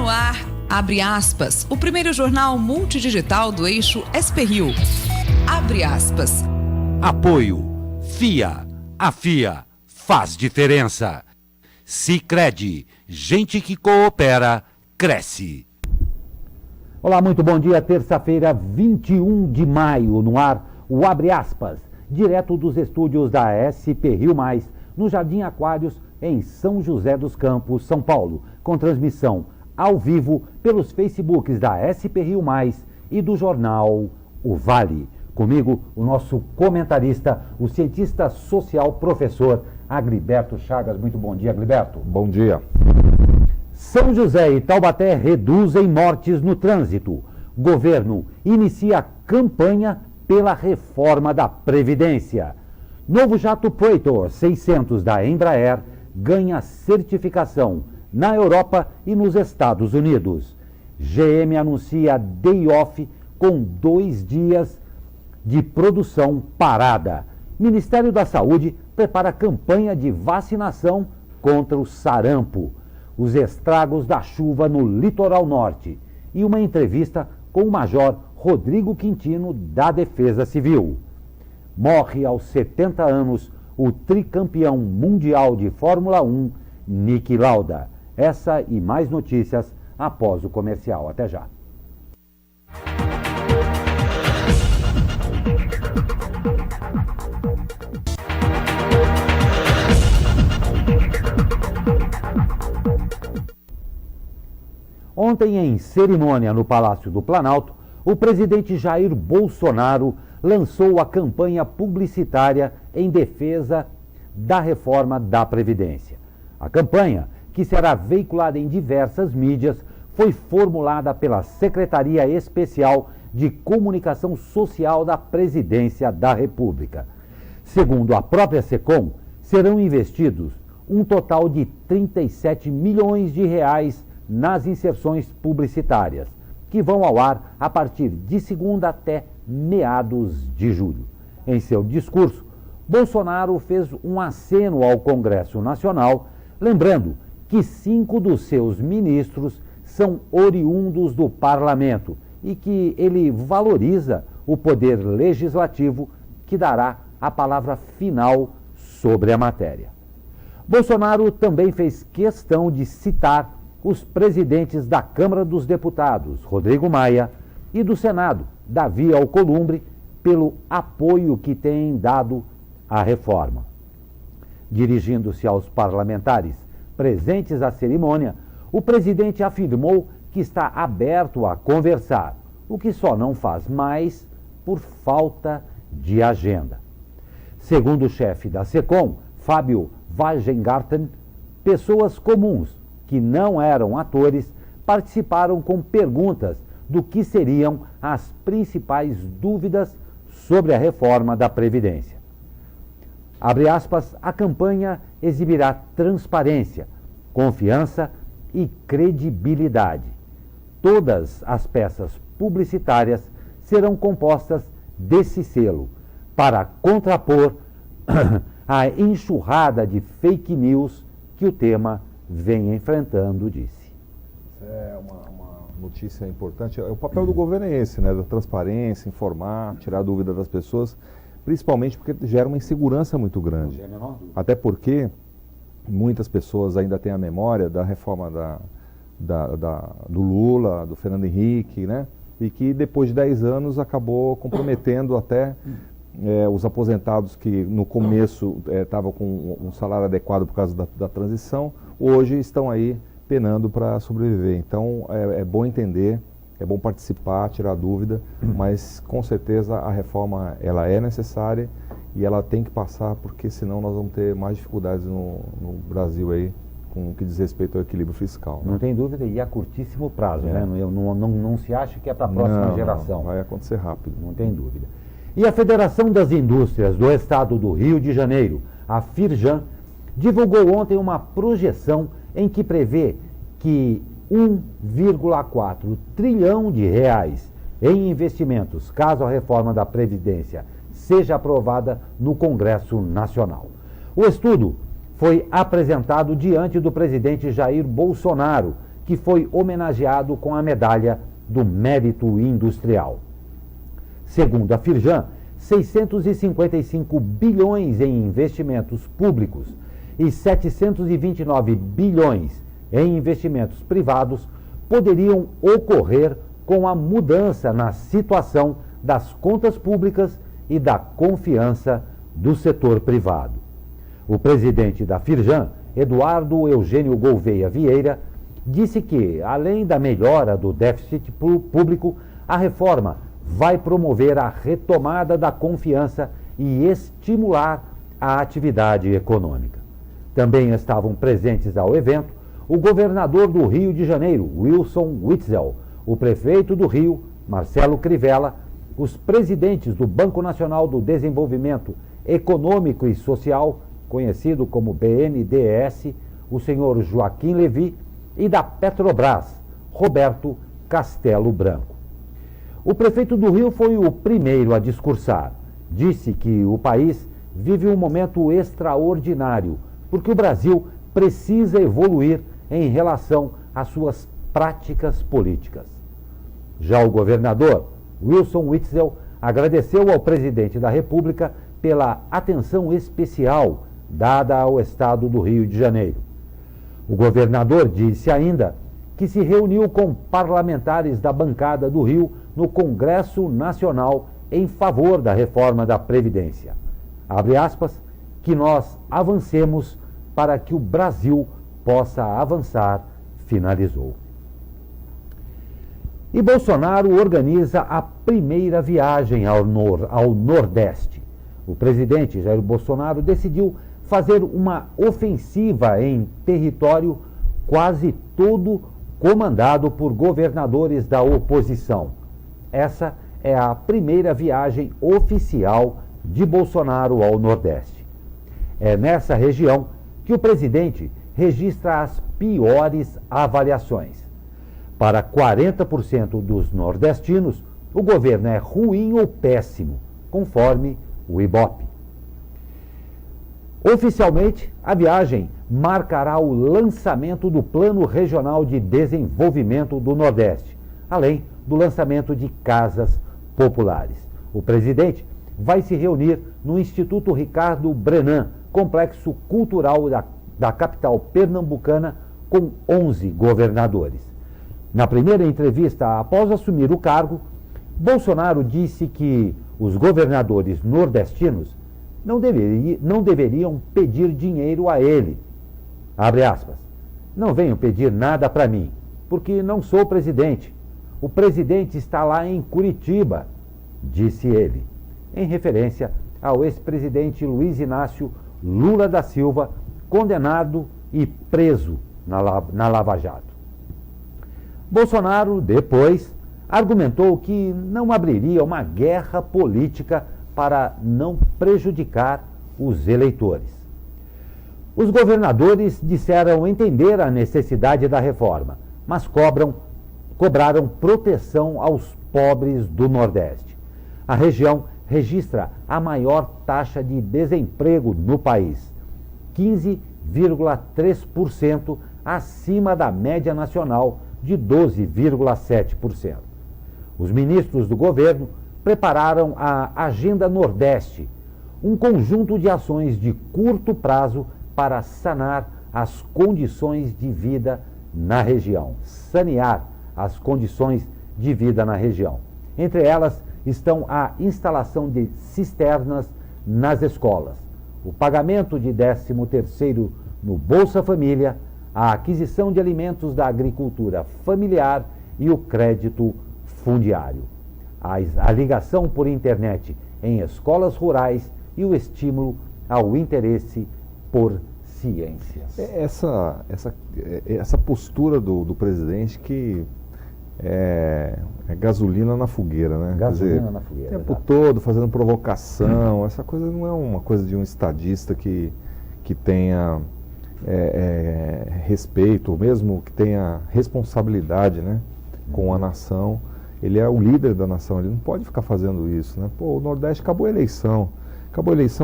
no ar, Abre Aspas, o primeiro jornal multidigital do eixo SP-Rio. Abre aspas. Apoio. FIA. A FIA faz diferença. Sicredi. Gente que coopera, cresce. Olá, muito bom dia. Terça-feira, 21 de maio, no ar, o Abre Aspas, direto dos estúdios da SP-Rio+, no Jardim Aquários, em São José dos Campos, São Paulo, com transmissão ao vivo pelos Facebooks da SP-Rio+, e do jornal O Vale. Comigo, o nosso comentarista, o cientista social, professor Agliberto Chagas. Muito bom dia, Agliberto. Bom dia. São José e Taubaté reduzem mortes no trânsito. Governo inicia campanha pela reforma da Previdência. Novo jato Praetor 600 da Embraer ganha certificação na Europa e nos Estados Unidos. GM anuncia day off com 2 dias de produção parada. Ministério da Saúde prepara campanha de vacinação contra o sarampo. Os estragos da chuva no litoral norte e uma entrevista com o Major Rodrigo Quintino, da Defesa Civil. Morre aos 70 anos o tricampeão mundial de Fórmula 1, Niki Lauda. Essa e mais notícias após o comercial. Até já. Ontem, em cerimônia no Palácio do Planalto, o presidente Jair Bolsonaro lançou a campanha publicitária em defesa da reforma da Previdência. A campanha, que será veiculada em diversas mídias, foi formulada pela Secretaria Especial de Comunicação Social da Presidência da República. Segundo a própria SECOM, serão investidos um total de 37 milhões de reais nas inserções publicitárias, que vão ao ar a partir de segunda até meados de julho. Em seu discurso, Bolsonaro fez um aceno ao Congresso Nacional, lembrando que 5 dos seus ministros são oriundos do parlamento e que ele valoriza o poder legislativo, que dará a palavra final sobre a matéria. Bolsonaro também fez questão de citar os presidentes da Câmara dos Deputados, Rodrigo Maia, e do Senado, Davi Alcolumbre, pelo apoio que têm dado à reforma. Dirigindo-se aos parlamentares presentes à cerimônia, o presidente afirmou que está aberto a conversar, o que só não faz mais por falta de agenda. Segundo o chefe da SECOM, Fábio Wagengarten, pessoas comuns que não eram atores participaram com perguntas do que seriam as principais dúvidas sobre a reforma da Previdência. Abre aspas, a campanha exibirá transparência, confiança e credibilidade. Todas as peças publicitárias serão compostas desse selo para contrapor a enxurrada de fake news que o tema vem enfrentando, disse. É uma notícia importante. O papel do governo é esse, né? Da transparência, informar, tirar a dúvida das pessoas, principalmente porque gera uma insegurança muito grande. Até porque muitas pessoas ainda têm a memória da reforma do Lula, do Fernando Henrique, né? E que depois de 10 anos acabou comprometendo até os aposentados que no começo estavam com um salário adequado por causa da transição, hoje estão aí penando para sobreviver. Então é bom entender, é bom participar, tirar dúvida, mas com certeza a reforma ela é necessária e ela tem que passar, porque senão nós vamos ter mais dificuldades no Brasil aí com o que diz respeito ao equilíbrio fiscal. Não tem dúvida, e a curtíssimo prazo, né? Não se acha que é para a próxima geração. Não, vai acontecer rápido. Não tem dúvida. E a Federação das Indústrias do Estado do Rio de Janeiro, a Firjan, divulgou ontem uma projeção em que prevê que 1,4 trilhão de reais em investimentos, caso a reforma da Previdência seja aprovada no Congresso Nacional. O estudo foi apresentado diante do presidente Jair Bolsonaro, que foi homenageado com a medalha do Mérito Industrial. Segundo a Firjan, 655 bilhões em investimentos públicos e 729 bilhões em investimentos privados poderiam ocorrer com a mudança na situação das contas públicas e da confiança do setor privado. O presidente da Firjan, Eduardo Eugênio Gouveia Vieira, disse que, além da melhora do déficit público, a reforma vai promover a retomada da confiança e estimular a atividade econômica. Também estavam presentes ao evento o governador do Rio de Janeiro, Wilson Witzel, o prefeito do Rio, Marcelo Crivella, os presidentes do Banco Nacional do Desenvolvimento Econômico e Social, conhecido como BNDES, o senhor Joaquim Levy, e da Petrobras, Roberto Castelo Branco. O prefeito do Rio foi o primeiro a discursar. Disse que o país vive um momento extraordinário, porque o Brasil precisa evoluir em relação às suas práticas políticas. Já o governador, Wilson Witzel, agradeceu ao presidente da República pela atenção especial dada ao estado do Rio de Janeiro. O governador disse ainda que se reuniu com parlamentares da bancada do Rio no Congresso Nacional em favor da reforma da Previdência. Abre aspas, que nós avancemos para que o Brasil possa avançar, finalizou. E Bolsonaro organiza a primeira viagem ao Nordeste. O presidente Jair Bolsonaro decidiu fazer uma ofensiva em território quase todo comandado por governadores da oposição. Essa é a primeira viagem oficial de Bolsonaro ao Nordeste. É nessa região que o presidente registra as piores avaliações. Para 40% dos nordestinos, o governo é ruim ou péssimo, conforme o Ibope. Oficialmente, a viagem marcará o lançamento do Plano Regional de Desenvolvimento do Nordeste, além do lançamento de casas populares. O presidente vai se reunir no Instituto Ricardo Brenan, complexo cultural da capital pernambucana, com 11 governadores. Na primeira entrevista após assumir o cargo, Bolsonaro disse que os governadores nordestinos não deveriam pedir dinheiro a ele. Abre aspas. Não venham pedir nada para mim, porque não sou presidente. O presidente está lá em Curitiba, disse ele, em referência ao ex-presidente Luiz Inácio Lula da Silva, condenado e preso na Lava Jato. Bolsonaro, depois, argumentou que não abriria uma guerra política para não prejudicar os eleitores. Os governadores disseram entender a necessidade da reforma, mas cobraram proteção aos pobres do Nordeste. A região registra a maior taxa de desemprego no país, 15,3% acima da média nacional de 12,7%. Os ministros do governo prepararam a Agenda Nordeste, um conjunto de ações de curto prazo para sanar as condições de vida na região, sanear as condições de vida na região. Entre elas estão a instalação de cisternas nas escolas, o pagamento de 13º no Bolsa Família, a aquisição de alimentos da agricultura familiar e o crédito fundiário, a ligação por internet em escolas rurais e o estímulo ao interesse por ciências. Essa postura do presidente que é gasolina na fogueira, né? Gasolina na fogueira. O tempo todo fazendo provocação, essa coisa não é uma coisa de um estadista que tenha respeito, ou mesmo que tenha responsabilidade, né, com a nação. Ele é o líder da nação, ele não pode ficar fazendo isso, né? Pô, o Nordeste acabou a eleição,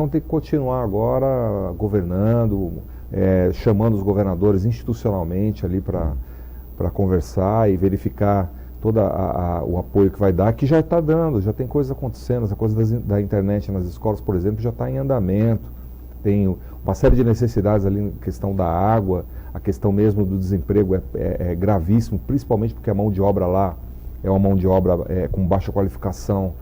tem que continuar agora governando, chamando os governadores institucionalmente ali para para conversar e verificar todo o apoio que vai dar, que já está dando, já tem coisa acontecendo, essa coisa da internet nas escolas, por exemplo, já está em andamento, tem uma série de necessidades ali, a questão da água, a questão mesmo do desemprego é gravíssimo, principalmente porque a mão de obra lá é uma mão de obra com baixa qualificação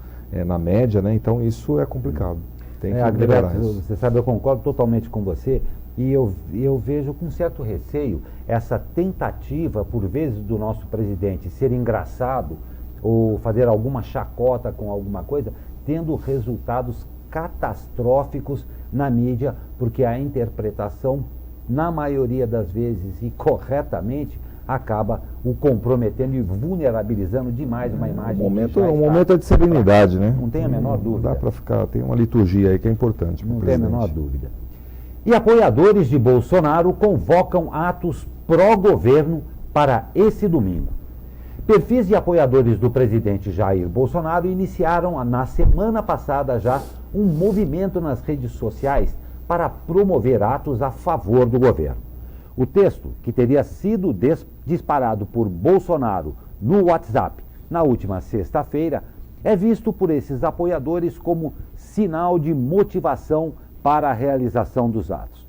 na média, né? Então isso é complicado, tem que melhorar isso. Você sabe, eu concordo totalmente com você, e eu vejo com certo receio essa tentativa, por vezes, do nosso presidente ser engraçado ou fazer alguma chacota com alguma coisa, tendo resultados catastróficos na mídia, porque a interpretação, na maioria das vezes e corretamente, acaba o comprometendo e vulnerabilizando demais uma imagem. Um momento de serenidade, né? Não tem a menor dúvida. Dá para ficar, tem uma liturgia aí que é importante. Não tem a menor dúvida. E apoiadores de Bolsonaro convocam atos pró-governo para esse domingo. Perfis de apoiadores do presidente Jair Bolsonaro iniciaram na semana passada já um movimento nas redes sociais para promover atos a favor do governo. O texto, que teria sido disparado por Bolsonaro no WhatsApp na última sexta-feira, é visto por esses apoiadores como sinal de motivação para a realização dos atos.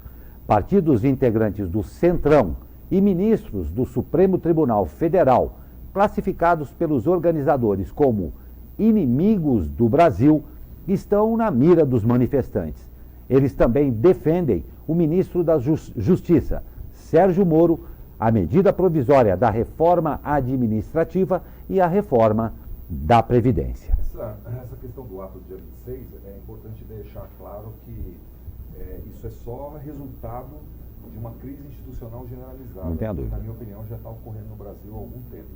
Partidos integrantes do Centrão e ministros do Supremo Tribunal Federal, classificados pelos organizadores como inimigos do Brasil, estão na mira dos manifestantes. Eles também defendem o ministro da Justiça, Sérgio Moro, a medida provisória da reforma administrativa e a reforma da Previdência. Essa questão do ato do dia 26, é importante deixar claro que isso é só resultado de uma crise institucional generalizada. Não tem a dúvida. Na minha opinião, já está ocorrendo no Brasil há algum tempo.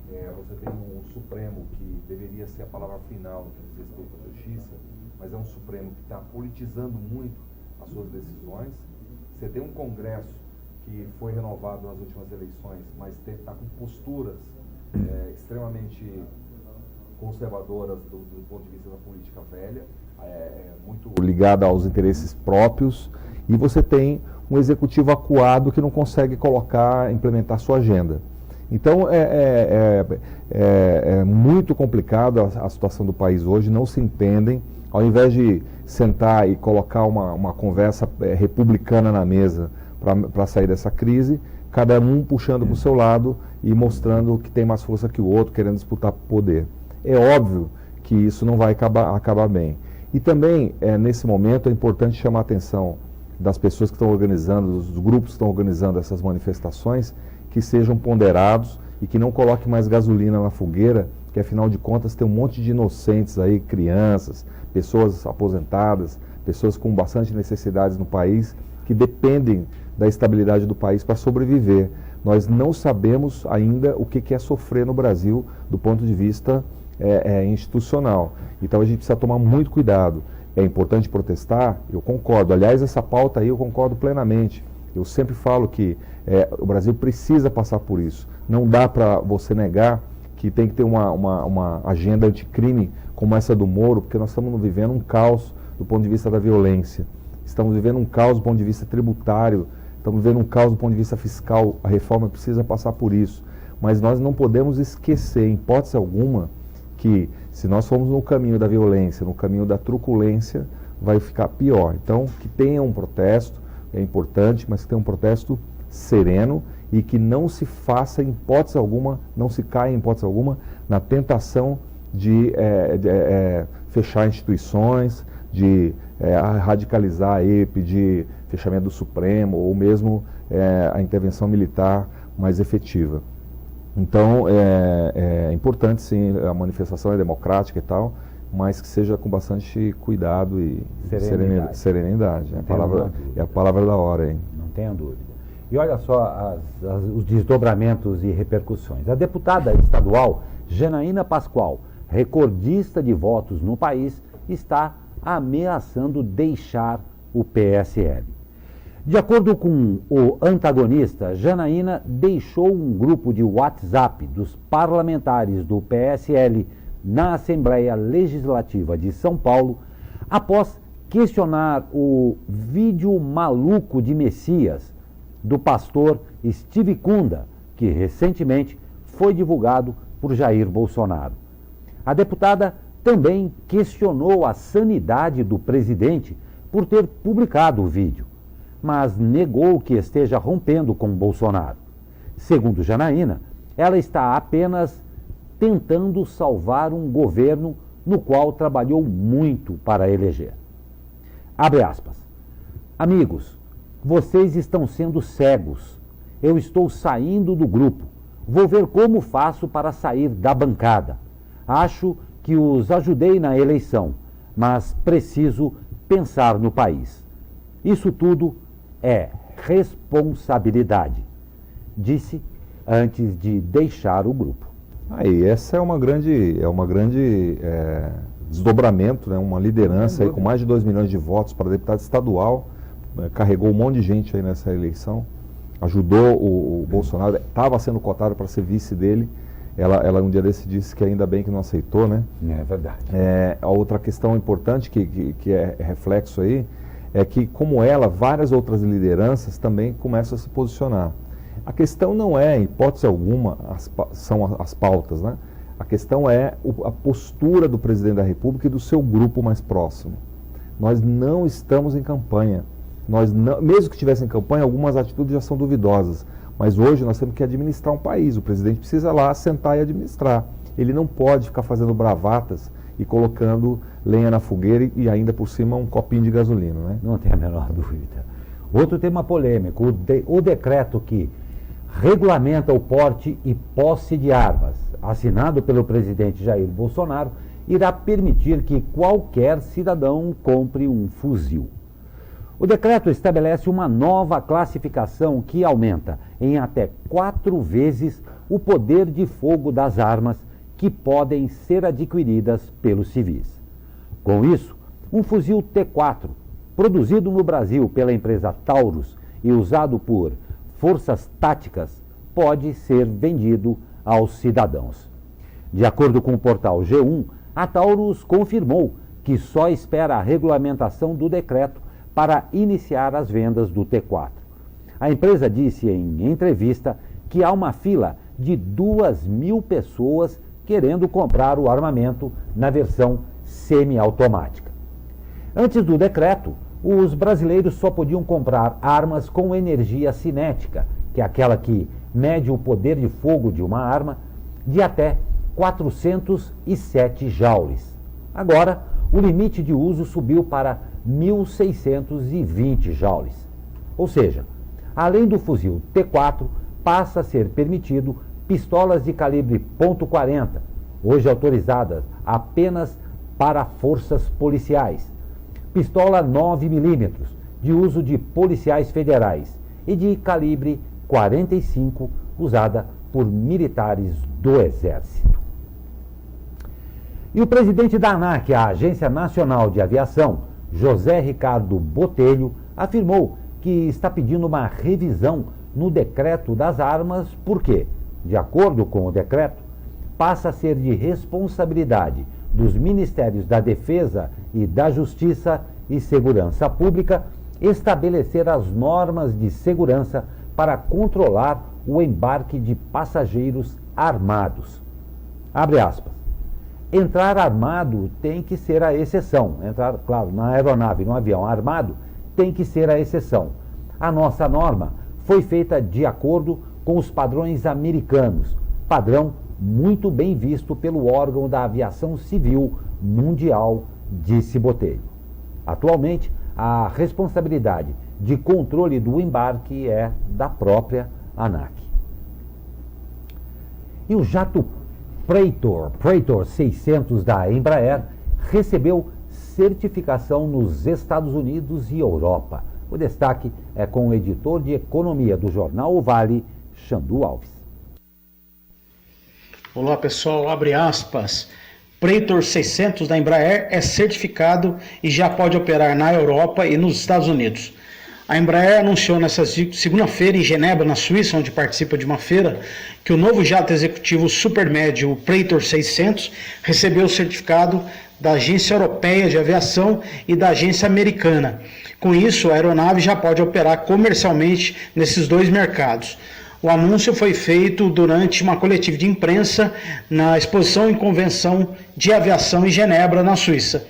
Você tem um Supremo que deveria ser a palavra final no que diz respeito à justiça, mas é um Supremo que está politizando muito as suas decisões. Você tem um Congresso que foi renovado nas últimas eleições, mas está com posturas extremamente conservadoras do ponto de vista da política velha, muito ligada aos interesses próprios, e você tem um executivo acuado que não consegue implementar sua agenda. Então é muito complicado a situação do país hoje, não se entendem. Ao invés de sentar e colocar uma conversa republicana na mesa para sair dessa crise, cada um puxando para o seu lado e mostrando que tem mais força que o outro, querendo disputar poder. É óbvio que isso não vai acabar bem. E também, nesse momento, é importante chamar a atenção das pessoas que estão organizando, dos grupos que estão organizando essas manifestações, que sejam ponderados e que não coloquem mais gasolina na fogueira, que afinal de contas tem um monte de inocentes aí, crianças, pessoas aposentadas, pessoas com bastante necessidades no país, que dependem da estabilidade do país para sobreviver. Nós não sabemos ainda o que é sofrer no Brasil do ponto de vista institucional. Então a gente precisa tomar muito cuidado. É importante protestar, eu concordo. Aliás, essa pauta aí eu concordo plenamente. Eu sempre falo que o Brasil precisa passar por isso. Não dá para você negar que tem que ter uma agenda anticrime como essa do Moro, porque nós estamos vivendo um caos do ponto de vista da violência. Estamos vivendo um caos do ponto de vista tributário, estamos vivendo um caos do ponto de vista fiscal. A reforma precisa passar por isso. Mas nós não podemos esquecer, em hipótese alguma, que se nós formos no caminho da violência, no caminho da truculência, vai ficar pior. Então, que tenha um protesto, é importante, mas que tenha um protesto sereno e que não se faça, em hipótese alguma, não se caia, em hipótese alguma, na tentação de fechar instituições, de radicalizar aí, pedir fechamento do Supremo ou mesmo a intervenção militar mais efetiva. Então, é importante sim, a manifestação é democrática e tal, mas que seja com bastante cuidado e serenidade. É a palavra da hora, hein? Não tenha dúvida. E olha só os desdobramentos e repercussões. A deputada estadual Janaína Pascoal, recordista de votos no país, está ameaçando deixar o PSL. De acordo com o antagonista, Janaína deixou um grupo de WhatsApp dos parlamentares do PSL na Assembleia Legislativa de São Paulo após questionar o vídeo maluco de Messias do pastor Steve Kunda, que recentemente foi divulgado por Jair Bolsonaro. A deputada também questionou a sanidade do presidente por ter publicado o vídeo, mas negou que esteja rompendo com Bolsonaro. Segundo Janaína, ela está apenas tentando salvar um governo no qual trabalhou muito para eleger. Abre aspas. Amigos, vocês estão sendo cegos. Eu estou saindo do grupo. Vou ver como faço para sair da bancada. Acho que os ajudei na eleição, mas preciso pensar no país. Isso tudo é responsabilidade, disse antes de deixar o grupo. Aí, essa é uma grande desdobramento, né? Uma liderança aí com mais de 2 milhões de votos para deputado estadual, carregou um monte de gente aí nessa eleição, ajudou o Bolsonaro, estava sendo cotado para ser vice dele. Ela um dia desse disse que ainda bem que não aceitou, né? É verdade. A outra questão importante que é reflexo aí é que, como ela, várias outras lideranças também começam a se posicionar. A questão não é, em hipótese alguma, são as pautas, né? A questão é a postura do presidente da República e do seu grupo mais próximo. Nós não estamos em campanha. Mesmo que estivesse em campanha, algumas atitudes já são duvidosas. Mas hoje nós temos que administrar um país. O presidente precisa lá sentar e administrar. Ele não pode ficar fazendo bravatas e colocando lenha na fogueira e ainda por cima um copinho de gasolina, né? Não tem a menor dúvida. Outro tema polêmico, o decreto que regulamenta o porte e posse de armas, assinado pelo presidente Jair Bolsonaro, irá permitir que qualquer cidadão compre um fuzil. O decreto estabelece uma nova classificação que aumenta em até 4 vezes o poder de fogo das armas que podem ser adquiridas pelos civis. Com isso, um fuzil T4, produzido no Brasil pela empresa Taurus e usado por forças táticas, pode ser vendido aos cidadãos. De acordo com o portal G1, a Taurus confirmou que só espera a regulamentação do decreto para iniciar as vendas do T4. A empresa disse em entrevista que há uma fila de 2.000 pessoas querendo comprar o armamento na versão semiautomática. Antes do decreto, os brasileiros só podiam comprar armas com energia cinética, que é aquela que mede o poder de fogo de uma arma, de até 407 joules. Agora, o limite de uso subiu para 1.620 joules. Ou seja, além do fuzil T4, passa a ser permitido pistolas de calibre .40, hoje autorizadas apenas para forças policiais, pistola 9mm, de uso de policiais federais, e de calibre 45, usada por militares do Exército. E o presidente da ANAC, a Agência Nacional de Aviação, José Ricardo Botelho, afirmou que está pedindo uma revisão no decreto das armas, porque, de acordo com o decreto, passa a ser de responsabilidade dos Ministérios da Defesa e da Justiça e Segurança Pública estabelecer as normas de segurança para controlar o embarque de passageiros armados. Abre aspas. Entrar armado tem que ser a exceção. Entrar, claro, na aeronave, no avião armado, tem que ser a exceção. A nossa norma foi feita de acordo com os padrões americanos, padrão muito bem visto pelo órgão da aviação civil mundial, disse Botelho. Atualmente, a responsabilidade de controle do embarque é da própria ANAC. E o jato Praetor 600 da Embraer recebeu certificação nos Estados Unidos e Europa. O destaque é com o editor de economia do jornal O Vale, Xandu Alves. Olá pessoal, abre aspas. Praetor 600 da Embraer é certificado e já pode operar na Europa e nos Estados Unidos. A Embraer anunciou nesta segunda-feira em Genebra, na Suíça, onde participa de uma feira, que o novo jato executivo supermédio, o Praetor 600, recebeu o certificado da Agência Europeia de Aviação e da Agência Americana. Com isso, a aeronave já pode operar comercialmente nesses dois mercados. O anúncio foi feito durante uma coletiva de imprensa na Exposição e Convenção de Aviação em Genebra, na Suíça.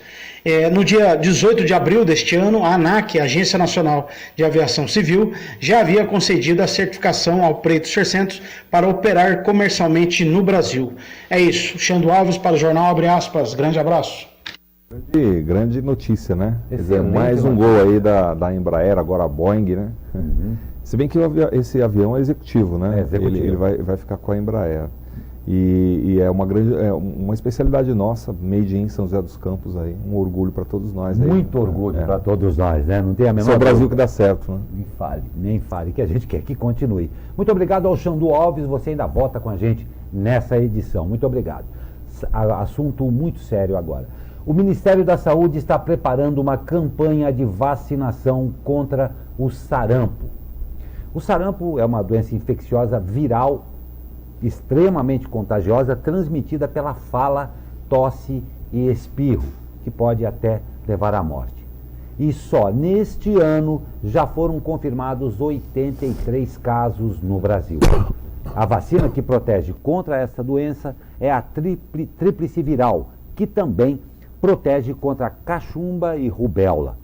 No dia 18 de abril deste ano, a ANAC, a Agência Nacional de Aviação Civil, já havia concedido a certificação ao Praetor 600 para operar comercialmente no Brasil. É isso. Xando Alves para o Jornal Abre Aspas. Grande abraço. Grande notícia, né? Quer dizer, Excelente mais um notícia. gol aí da Embraer, agora a Boeing, né? Se bem que esse avião é executivo, né? É executivo. Ele vai ficar com a Embraer. E é uma especialidade nossa, made in São José dos Campos aí, um orgulho para todos nós. Muito orgulho para todos nós, né? Não tem a menor Esse é o Brasil dúvida. que dá certo, né? Nem fale, que a gente quer que continue. Muito obrigado ao Xandu Alves, você ainda volta com a gente nessa edição. Muito obrigado. Assunto muito sério agora. O Ministério da Saúde está preparando uma campanha de vacinação contra o sarampo. O sarampo é uma doença infecciosa viral extremamente contagiosa, transmitida pela fala, tosse e espirro, que pode até levar à morte. E só neste ano já foram confirmados 83 casos no Brasil. A vacina que protege contra essa doença é a tríplice viral, que também protege contra a cachumba e rubéola.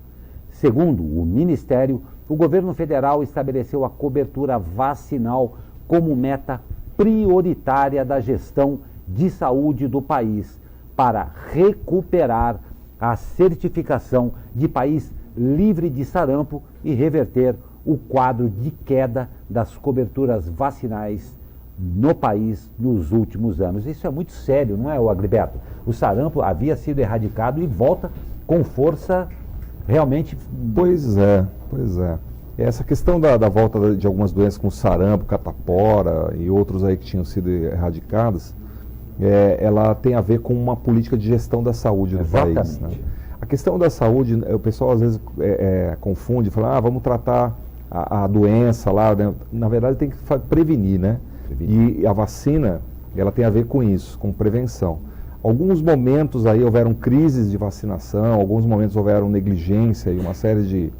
Segundo o Ministério, o governo federal estabeleceu a cobertura vacinal como meta prioritária da gestão de saúde do país para recuperar a certificação de país livre de sarampo e reverter o quadro de queda das coberturas vacinais no país nos últimos anos. Isso é muito sério, não é, Agriberto? O sarampo havia sido erradicado e volta com força realmente... Pois é. Essa questão da volta de algumas doenças como sarampo, catapora e outros aí que tinham sido erradicadas, ela tem a ver com uma política de gestão da saúde do país. Né? A questão da saúde, o pessoal às vezes confunde, fala, vamos tratar a doença lá, né? Na verdade tem que prevenir, né? E a vacina, ela tem a ver com isso, com prevenção. Alguns momentos aí houveram crises de vacinação, alguns momentos houveram negligência e uma série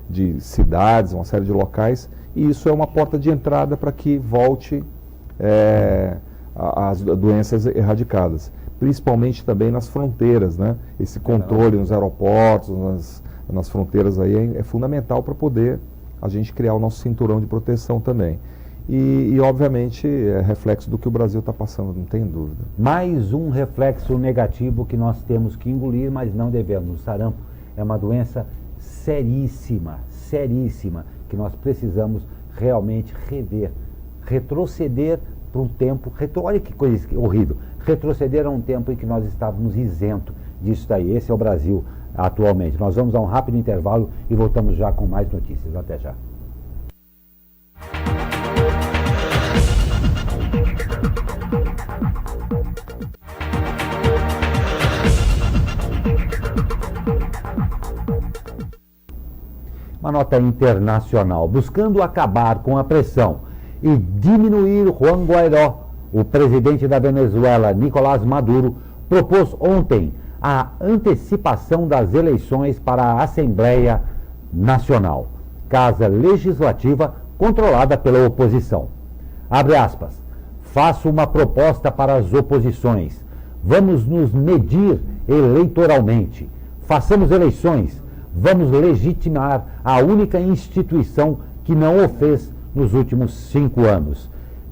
de cidades, uma série de locais, e isso é uma porta de entrada para que volte as doenças erradicadas, principalmente também nas fronteiras, né? Esse controle nos aeroportos, nas fronteiras aí é fundamental para poder a gente criar o nosso cinturão de proteção também. E obviamente é reflexo do que o Brasil está passando, não tem dúvida. Mais um reflexo negativo que nós temos que engolir, mas não devemos. O sarampo é uma doença seríssima, que nós precisamos realmente rever, retroceder para um tempo, olha que coisa horrível, retroceder a um tempo em que nós estávamos isentos disso daí. Esse é o Brasil atualmente. Nós vamos a um rápido intervalo e voltamos já com mais notícias. Até já. Uma nota internacional, buscando acabar com a pressão e diminuir Juan Guaidó, o presidente da Venezuela, Nicolás Maduro, propôs ontem a antecipação das eleições para a Assembleia Nacional, casa legislativa controlada pela oposição. Abre aspas, faço uma proposta para as oposições, vamos nos medir eleitoralmente, façamos eleições, vamos legitimar a única instituição que não o fez nos últimos 5 anos,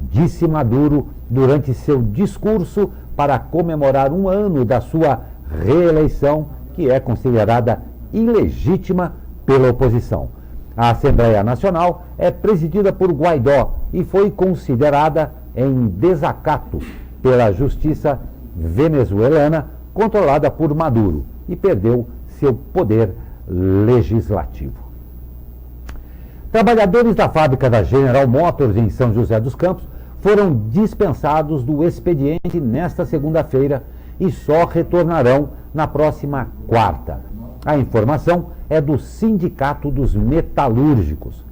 disse Maduro durante seu discurso para comemorar 1 ano da sua reeleição, que é considerada ilegítima pela oposição. A Assembleia Nacional é presidida por Guaidó e foi considerada em desacato pela justiça venezuelana, controlada por Maduro, e perdeu seu poder legislativo. Trabalhadores da fábrica da General Motors em São José dos Campos foram dispensados do expediente nesta segunda-feira e só retornarão na próxima quarta. A informação é do Sindicato dos Metalúrgicos.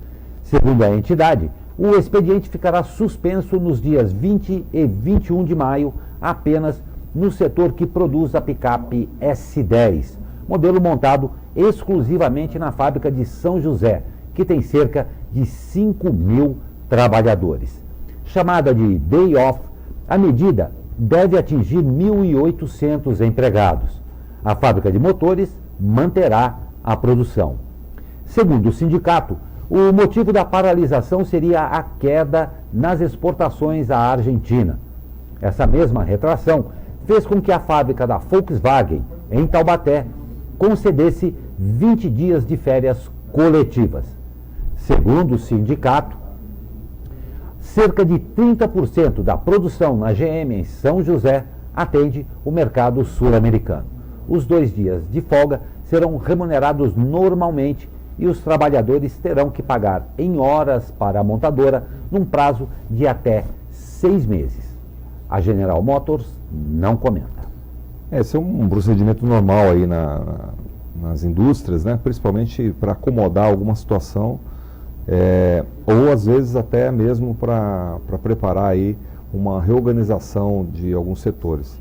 Segundo a entidade, o expediente ficará suspenso nos dias 20 e 21 de maio apenas no setor que produz a picape S10, modelo montado exclusivamente na fábrica de São José, que tem cerca de 5.000 trabalhadores. Chamada de Day Off, a medida deve atingir 1.800 empregados. A fábrica de motores manterá a produção. Segundo o sindicato, o motivo da paralisação seria a queda nas exportações à Argentina. Essa mesma retração fez com que a fábrica da Volkswagen, em Taubaté, concedesse 20 dias de férias coletivas. Segundo o sindicato, cerca de 30% da produção na GM em São José atende o mercado sul-americano. Os 2 dias de folga serão remunerados normalmente e os trabalhadores terão que pagar em horas para a montadora num prazo de até 6 meses. A General Motors não comenta. Esse é um procedimento normal aí nas indústrias, né? Principalmente para acomodar alguma situação, ou às vezes até mesmo para preparar aí uma reorganização de alguns setores.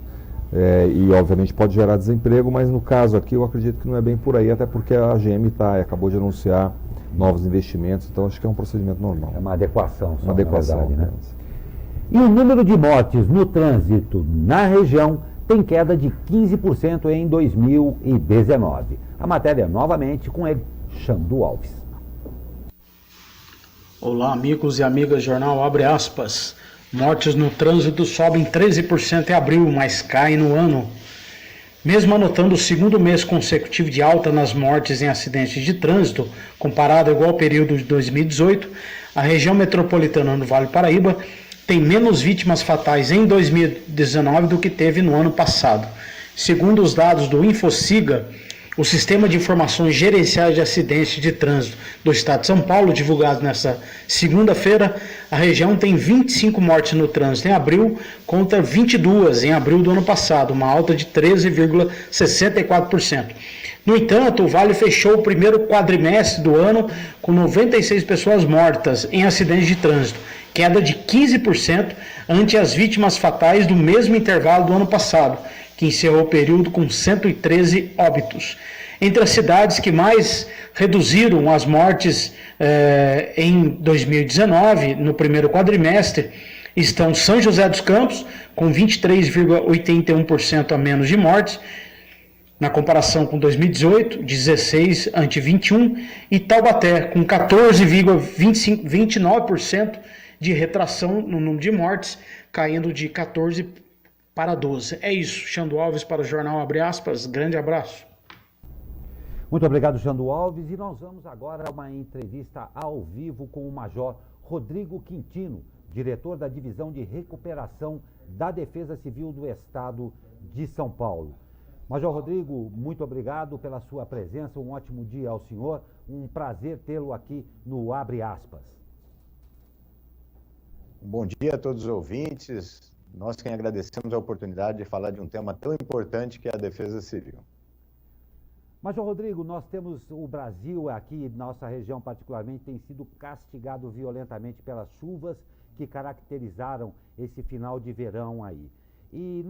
E obviamente pode gerar desemprego, mas no caso aqui eu acredito que não é bem por aí, até porque a GM acabou de anunciar novos investimentos, então acho que é um procedimento normal. É uma adequação, uma adequação, verdade, né? E o número de mortes no trânsito na região tem queda de 15% em 2019. A matéria novamente com ele, Xandu Alves. Olá, amigos e amigas, jornal abre aspas. Mortes no trânsito sobem 13% em abril, mas caem no ano. Mesmo anotando o segundo mês consecutivo de alta nas mortes em acidentes de trânsito, comparado ao igual período de 2018, a região metropolitana do Vale do Paraíba tem menos vítimas fatais em 2019 do que teve no ano passado. Segundo os dados do InfoSiga, o Sistema de Informações Gerenciais de Acidentes de Trânsito do Estado de São Paulo, divulgado nesta segunda-feira, a região tem 25 mortes no trânsito em abril, contra 22 em abril do ano passado, uma alta de 13,64%. No entanto, o Vale fechou o primeiro quadrimestre do ano com 96 pessoas mortas em acidentes de trânsito, queda de 15% ante as vítimas fatais do mesmo intervalo do ano passado, que encerrou o período com 113 óbitos. Entre as cidades que mais reduziram as mortes em 2019, no primeiro quadrimestre, estão São José dos Campos, com 23,81% a menos de mortes, na comparação com 2018, 16 ante 21, e Taubaté, com 14,29% de retração no número de mortes, caindo de 14 para 12. É isso, Xandu Alves para o Jornal Abre Aspas. Grande abraço. Muito obrigado, Xandu Alves. E nós vamos agora a uma entrevista ao vivo com o Major Rodrigo Quintino, diretor da Divisão de Recuperação da Defesa Civil do Estado de São Paulo. Major Rodrigo, muito obrigado pela sua presença. Um ótimo dia ao senhor. Um prazer tê-lo aqui no Abre Aspas. Bom dia a todos os ouvintes. Nós quem agradecemos a oportunidade de falar de um tema tão importante que é a defesa civil. Major Rodrigo, nós temos o Brasil aqui, nossa região particularmente, tem sido castigado violentamente pelas chuvas que caracterizaram esse final de verão aí. E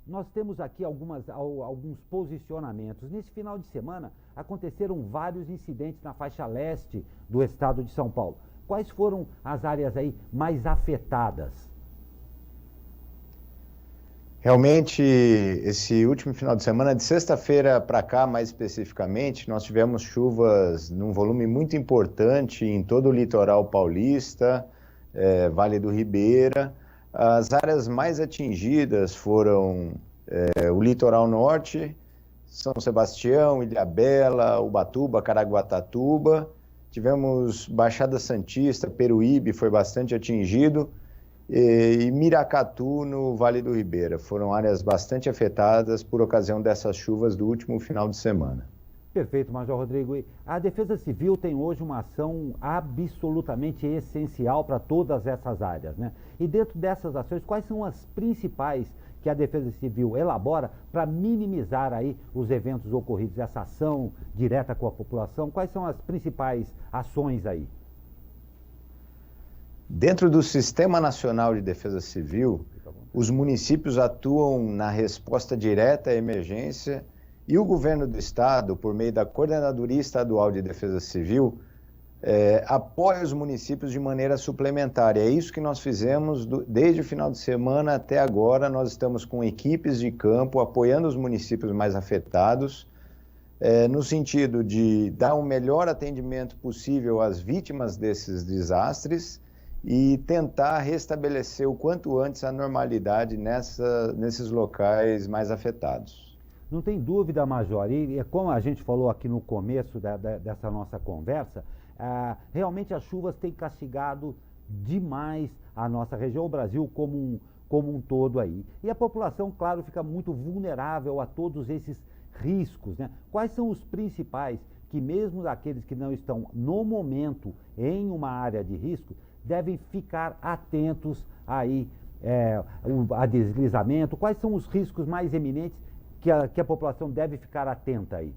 nós temos aqui alguns posicionamentos. Nesse final de semana, aconteceram vários incidentes na faixa leste do estado de São Paulo. Quais foram as áreas aí mais afetadas? Realmente, esse último final de semana, de sexta-feira para cá, mais especificamente, nós tivemos chuvas num volume muito importante em todo o litoral paulista, Vale do Ribeira. As áreas mais atingidas foram o litoral norte, São Sebastião, Ilhabela, Ubatuba, Caraguatatuba. Tivemos Baixada Santista, Peruíbe foi bastante atingido, e Miracatu, no Vale do Ribeira. Foram áreas bastante afetadas por ocasião dessas chuvas do último final de semana. Perfeito, Major Rodrigo. A Defesa Civil tem hoje uma ação absolutamente essencial para todas essas áreas, né? E dentro dessas ações, quais são as principais que a Defesa Civil elabora para minimizar aí os eventos ocorridos, essa ação direta com a população? Quais são as principais ações aí? Dentro do Sistema Nacional de Defesa Civil, os municípios atuam na resposta direta à emergência e o governo do estado, por meio da Coordenadoria Estadual de Defesa Civil, apoia os municípios de maneira suplementar. É isso que nós fizemos desde o final de semana até agora. Nós estamos com equipes de campo apoiando os municípios mais afetados, no sentido de dar o melhor atendimento possível às vítimas desses desastres e tentar restabelecer o quanto antes a normalidade nesses locais mais afetados. Não tem dúvida, Major, e como a gente falou aqui no começo dessa nossa conversa, realmente as chuvas têm castigado demais a nossa região, o Brasil como um todo aí. E a população, claro, fica muito vulnerável a todos esses riscos, né? Quais são os principais que mesmo aqueles que não estão no momento em uma área de risco devem ficar atentos aí a deslizamento? Quais são os riscos mais eminentes que a população deve ficar atenta aí?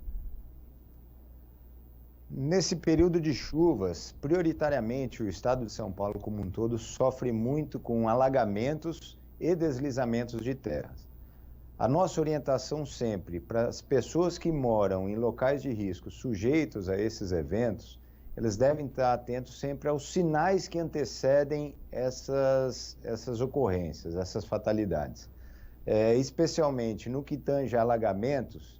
Nesse período de chuvas, prioritariamente o estado de São Paulo como um todo sofre muito com alagamentos e deslizamentos de terras. A nossa orientação sempre para as pessoas que moram em locais de risco sujeitos a esses eventos, eles devem estar atentos sempre aos sinais que antecedem essas ocorrências, essas fatalidades. Especialmente no que tange a alagamentos,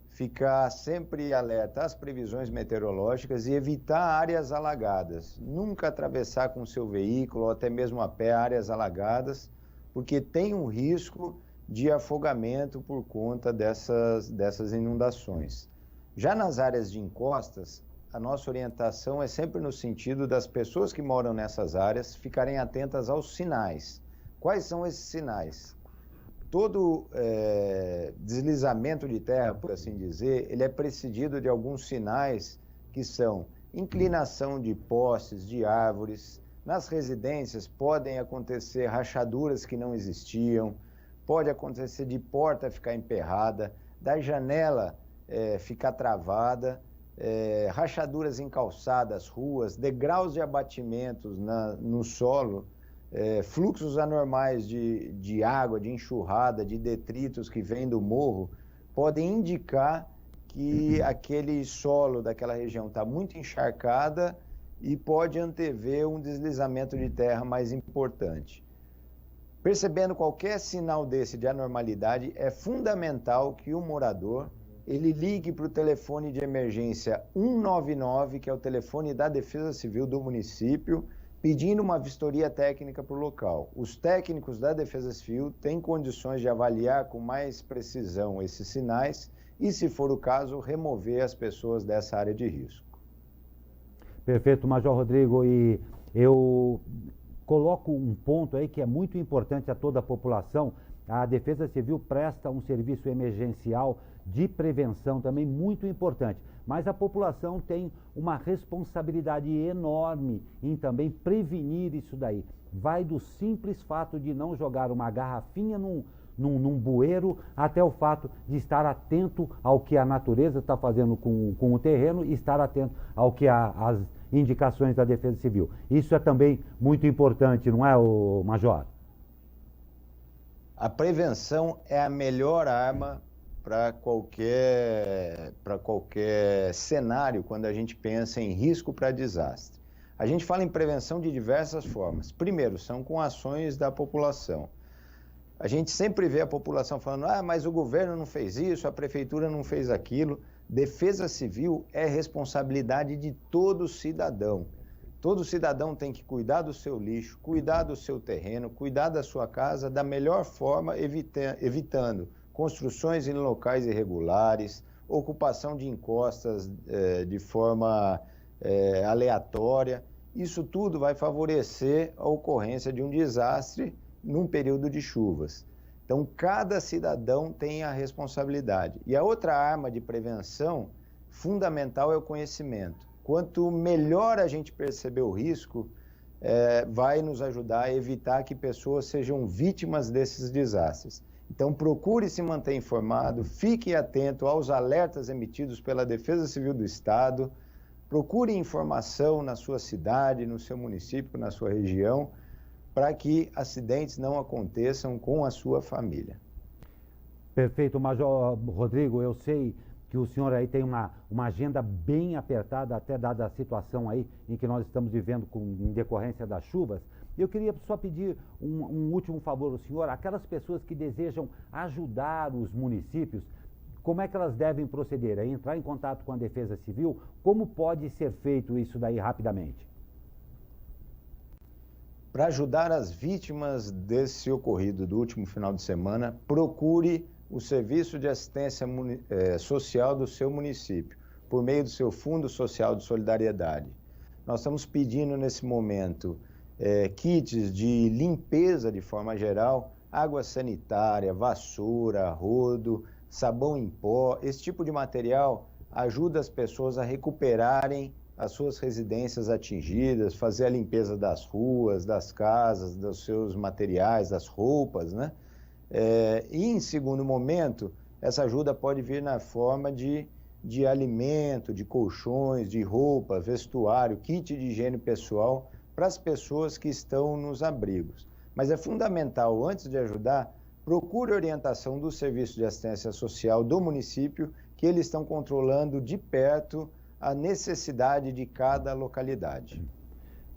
ficar sempre alerta às previsões meteorológicas e evitar áreas alagadas. Nunca atravessar com seu veículo ou até mesmo a pé áreas alagadas, porque tem um risco de afogamento por conta dessas inundações. Já nas áreas de encostas, a nossa orientação é sempre no sentido das pessoas que moram nessas áreas ficarem atentas aos sinais. Quais são esses sinais? Todo deslizamento de terra, por assim dizer, ele é precedido de alguns sinais que são inclinação de postes, de árvores. Nas residências podem acontecer rachaduras que não existiam, pode acontecer de porta ficar emperrada, da janela ficar travada, rachaduras em calçadas, ruas, degraus de abatimentos no solo, fluxos anormais de água, de enxurrada, de detritos que vêm do morro, podem indicar que aquele solo daquela região está muito encharcada e pode antever um deslizamento de terra mais importante. Percebendo qualquer sinal desse de anormalidade, é fundamental que o morador ele ligue para o telefone de emergência 199, que é o telefone da Defesa Civil do município, pedindo uma vistoria técnica para o local. Os técnicos da Defesa Civil têm condições de avaliar com mais precisão esses sinais e, se for o caso, remover as pessoas dessa área de risco. Perfeito, Major Rodrigo, e eu coloco um ponto aí que é muito importante a toda a população. A Defesa Civil presta um serviço emergencial de prevenção também muito importante, mas a população tem uma responsabilidade enorme em também prevenir isso daí. Vai do simples fato de não jogar uma garrafinha num bueiro, até o fato de estar atento ao que a natureza está fazendo com o terreno e estar atento ao que as indicações da Defesa Civil. Isso é também muito importante, não é, Major? A prevenção é a melhor arma para qualquer cenário quando a gente pensa em risco para desastre. A gente fala em prevenção de diversas formas. Primeiro, são com ações da população. A gente sempre vê a população falando, mas o governo não fez isso, a prefeitura não fez aquilo. Defesa Civil é responsabilidade de todo cidadão. Todo cidadão tem que cuidar do seu lixo, cuidar do seu terreno, cuidar da sua casa da melhor forma, evitando construções em locais irregulares, ocupação de encostas de forma aleatória. Isso tudo vai favorecer a ocorrência de um desastre num período de chuvas. Então, cada cidadão tem a responsabilidade. E a outra arma de prevenção fundamental é o conhecimento. Quanto melhor a gente perceber o risco, vai nos ajudar a evitar que pessoas sejam vítimas desses desastres. Então, procure se manter informado, fique atento aos alertas emitidos pela Defesa Civil do Estado, procure informação na sua cidade, no seu município, na sua região, para que acidentes não aconteçam com a sua família. Perfeito, Major Rodrigo, eu sei que o senhor aí tem uma agenda bem apertada, até dada a situação aí em que nós estamos vivendo em decorrência das chuvas. Eu queria só pedir um último favor ao senhor, aquelas pessoas que desejam ajudar os municípios, como é que elas devem proceder? É entrar em contato com a Defesa Civil? Como pode ser feito isso daí rapidamente? Para ajudar as vítimas desse ocorrido do último final de semana, procure o Serviço de Assistência Social do seu município, por meio do seu Fundo Social de Solidariedade. Nós estamos pedindo nesse momento kits de limpeza de forma geral, água sanitária, vassoura, rodo, sabão em pó. Esse tipo de material ajuda as pessoas a recuperarem as suas residências atingidas, fazer a limpeza das ruas, das casas, dos seus materiais, das roupas, né? E em segundo momento, essa ajuda pode vir na forma de alimento, de colchões, de roupa, vestuário, kit de higiene pessoal para as pessoas que estão nos abrigos. Mas é fundamental, antes de ajudar, procure orientação do Serviço de Assistência Social do município, que eles estão controlando de perto a necessidade de cada localidade.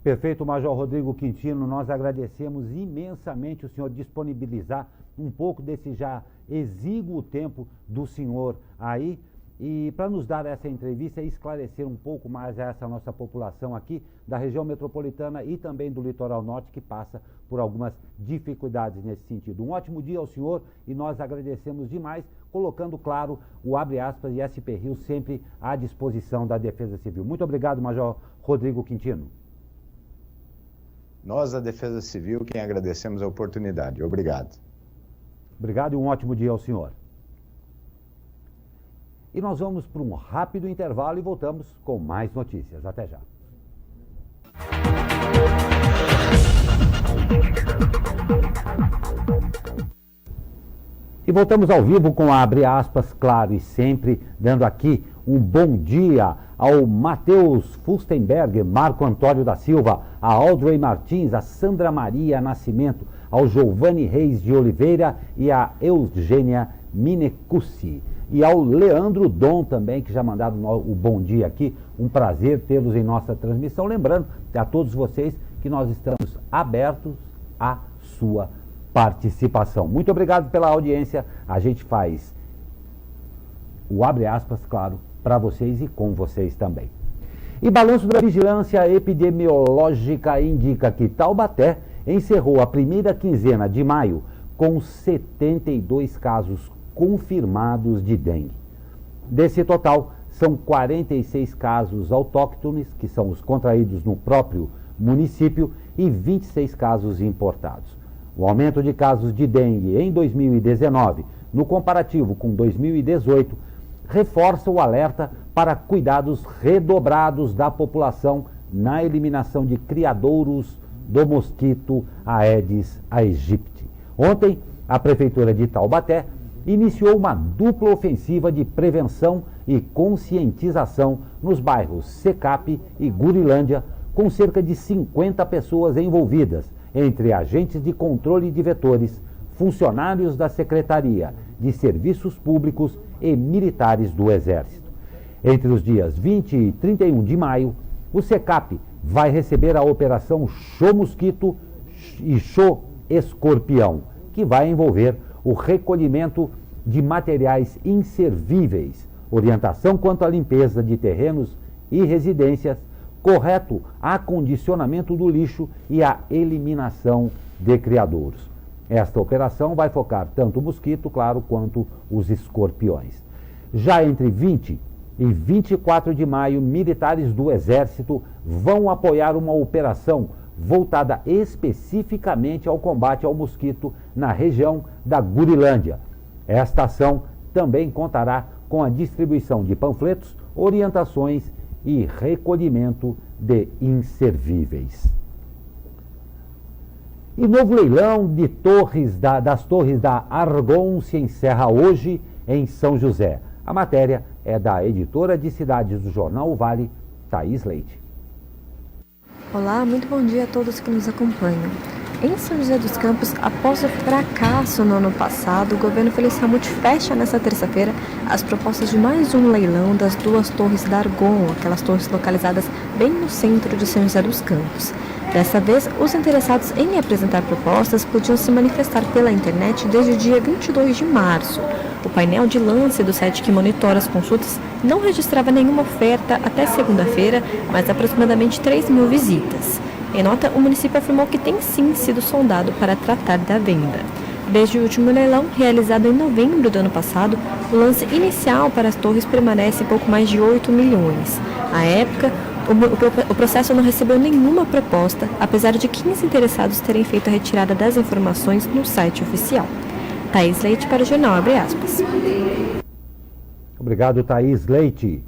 Perfeito, Major Rodrigo Quintino, nós agradecemos imensamente o senhor disponibilizar um pouco desse já exíguo tempo do senhor aí, e para nos dar essa entrevista e esclarecer um pouco mais a essa nossa população aqui da região metropolitana e também do litoral norte, que passa por algumas dificuldades nesse sentido. Um ótimo dia ao senhor e nós agradecemos demais, colocando, claro, o abre aspas e SP Rio sempre à disposição da Defesa Civil. Muito obrigado, Major Rodrigo Quintino. Nós, da Defesa Civil, quem agradecemos a oportunidade. Obrigado. Obrigado e um ótimo dia ao senhor. E nós vamos para um rápido intervalo e voltamos com mais notícias. Até já. E voltamos ao vivo com a abre aspas, claro, e sempre dando aqui um bom dia ao Matheus Fustenberg, Marco Antônio da Silva, a Audrey Martins, a Sandra Maria Nascimento, ao Giovanni Reis de Oliveira e a Eugênia Minecucci. E ao Leandro Dom também, que já mandaram o bom dia aqui. Um prazer tê-los em nossa transmissão. Lembrando a todos vocês que nós estamos abertos à sua participação. Muito obrigado pela audiência. A gente faz o abre aspas, claro, para vocês e com vocês também. E balanço da vigilância epidemiológica indica que Taubaté encerrou a primeira quinzena de maio com 72 casos confirmados de dengue. Desse total, são 46 casos autóctones, que são os contraídos no próprio município, e 26 casos importados. O aumento de casos de dengue em 2019, no comparativo com 2018, reforça o alerta para cuidados redobrados da população na eliminação de criadouros do mosquito Aedes aegypti. Ontem, a Prefeitura de Taubaté iniciou uma dupla ofensiva de prevenção e conscientização nos bairros Secap e Gurilândia, com cerca de 50 pessoas envolvidas, entre agentes de controle de vetores, funcionários da Secretaria de Serviços Públicos e militares do Exército. Entre os dias 20 e 31 de maio, o Secap vai receber a Operação Show Mosquito e Show Escorpião, que vai envolver o recolhimento de materiais inservíveis, orientação quanto à limpeza de terrenos e residências, correto acondicionamento do lixo e a eliminação de criadouros. Esta operação vai focar tanto o mosquito, claro, quanto os escorpiões. Já entre 20 e 24 de maio, militares do Exército vão apoiar uma operação voltada especificamente ao combate ao mosquito na região da Gurilândia. Esta ação também contará com a distribuição de panfletos, orientações e recolhimento de inservíveis. E novo leilão de das torres da Argon se encerra hoje em São José. A matéria é da editora de cidades do Jornal O Vale, Thaís Leite. Olá, muito bom dia a todos que nos acompanham. Em São José dos Campos, após o fracasso no ano passado, o governo Feliz Ramute fecha nesta terça-feira as propostas de mais um leilão das 2 torres da Argon, aquelas torres localizadas bem no centro de São José dos Campos. Dessa vez, os interessados em apresentar propostas podiam se manifestar pela internet desde o dia 22 de março. O painel de lance do site que monitora as consultas não registrava nenhuma oferta até segunda-feira, mas aproximadamente 3.000 visitas. Em nota, o município afirmou que tem sim sido sondado para tratar da venda. Desde o último leilão, realizado em novembro do ano passado, o lance inicial para as torres permanece em pouco mais de 8 milhões. À época, o processo não recebeu nenhuma proposta, apesar de 15 interessados terem feito a retirada das informações no site oficial. Thaís Leite para o Jornal Abre Aspas. Obrigado, Thaís Leite.